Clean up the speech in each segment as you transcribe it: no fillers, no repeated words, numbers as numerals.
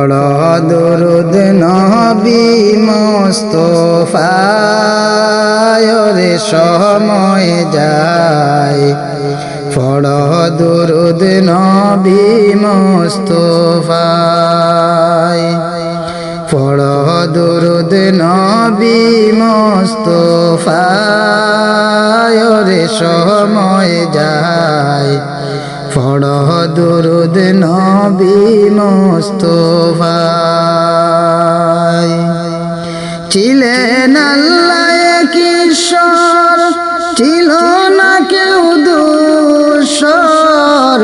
পড়ো দুরুদ নবী মুস্তাফায় রে সময় যায় পড়ো দুরুদ নবী মুস্তাফায় পড়ো দুরুদ নবী মুস্তাফায় রে সময় যায় পড়ো দুরুদ নবী মুস্তাফায় ছিলেন আল্লাহ এক ঈশ্বর ছিল না কেউ দূষর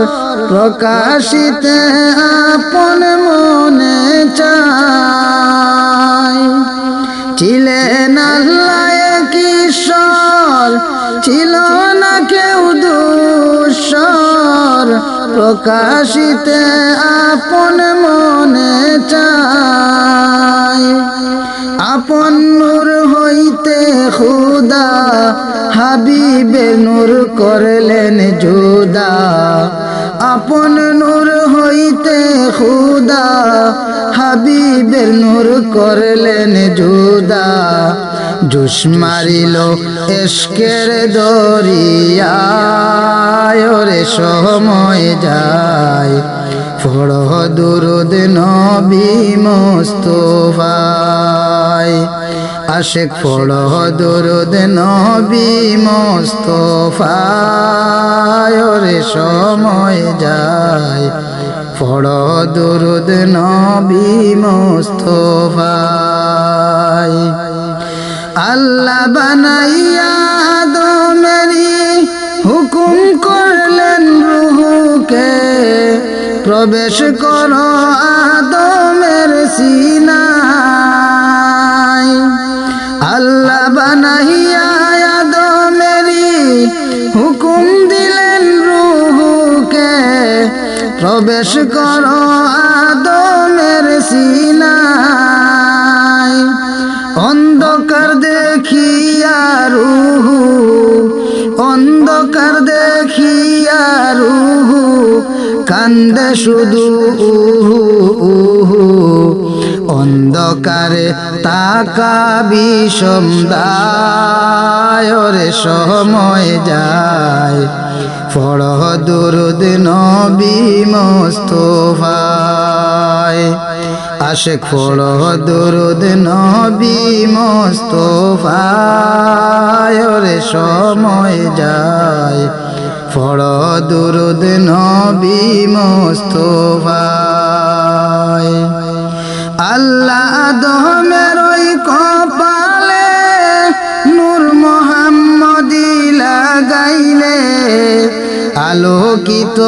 প্রকাশিতে আপন মনে চায় ছিলেন আল্লাহ এক ঈশ্বর ছিল না কেউ দূষর প্রকাশিতে আপন মনে চায় আপন নূর হইতে খুদা হাবিবে নূর করলেন জুদা আপন নূর হইতে খুদা হাবিবের নূর করলেন জুদা জোশ মারিল এশকের দরিয়ায় রে সময় যায় পড়ো দুরুদ নবী মুস্তাফায় আশিক পড়ো দুরুদ নবী মুস্তাফায় রে সময় যায় পড়ো দুরুদ নবী মুস্তাফায় আল্লাহ বানাইয়া আদমেরি হুকুম করলেন রূহকে প্রবেশ করো আদমের সিনায় আল্লাহ বানাইয়া আদমেরি হুকুম দিলেন রূহকে প্রবেশ করো আদমের সিনায় অন্ধকার দেখিয়া রূহু অন্ধকার দেখিয়া রূহু কান্দে শুধু উহু উহু অন্ধকারে তাকাবি সমদায় রে সময় যায় পড়ো দুরুদ নবী মুস্তাফায় আশিক পড়ো দুরুদ নবী মুস্তাফায় রে সময় যায় পড়ো দুরুদ নবী মুস্তাফায় আল্লাহ আদমের ওই কপালে নূর মোহাম্মদী লাগাইলে আলোকিত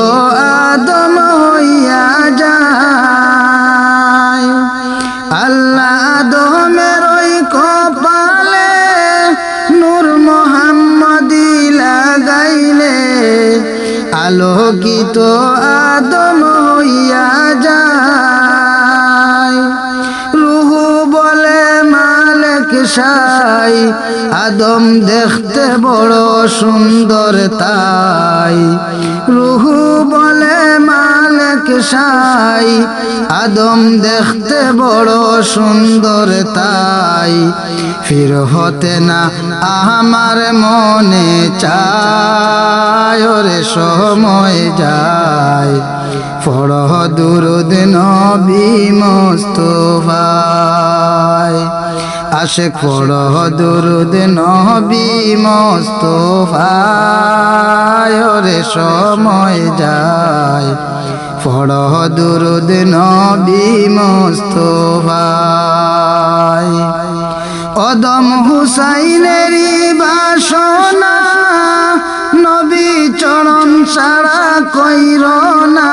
আদম হইয়া যায় আল্লাহ আদমের ওই কপালে নূর মোহাম্মদী লাগাইলে আলোকিত আদম হইয়া যায় রূহু বলে মালিক সাই আদম দেখতে বড় সুন্দর তাই রূহু বলে মালিক সাই আদম দেখতে বড় সুন্দর তাই ফির হতে না আমার মনে চায় রে সময় যায় পড়ো দুরুদ নবী মুস্তাফায় আশিক পড়ো দুরুদ নবী মুস্তাফায় রে সময় যায় পড়ো দুরুদ নবী মুস্তাফায় অদম হুসাইনেরই বাসনা নবী চরণ ছাড়া কইর না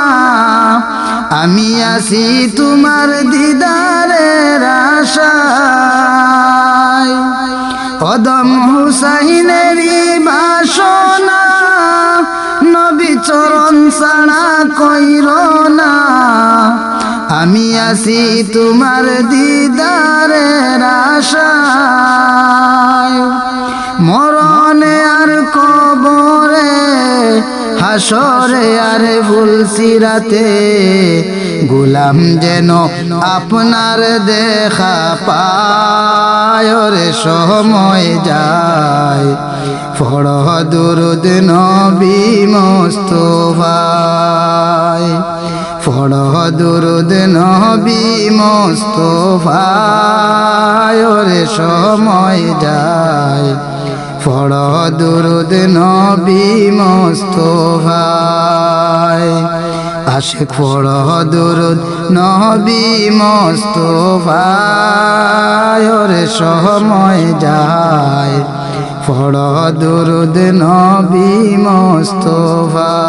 আমি আছি তোমার দিদারের আশায় অদম হুসাইনেরই বাসনা নবী চরণ ছাড়া কইর না আমি আছি তোমার দিদারের আশায় মরণে আর কবরে হাসরে আর ফুলসিরাতে গোলাম যেন আপনার দেখা পায় রে সময় যায় পড় দুরুদ নবী মুস্তাফায় পড় দুরুদ নবী মুস্তাফায় রে সময় যায় পড় দুরুদ নবী মুস্তাফায় আশিক পড় দুরুদ নবী মুস্তাফায় রে সময় যায় পড় দুরুদ নবী মুস্তাফায়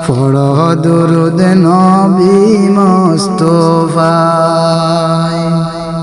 পড় দুরুদ নবী মুস্তাফায়।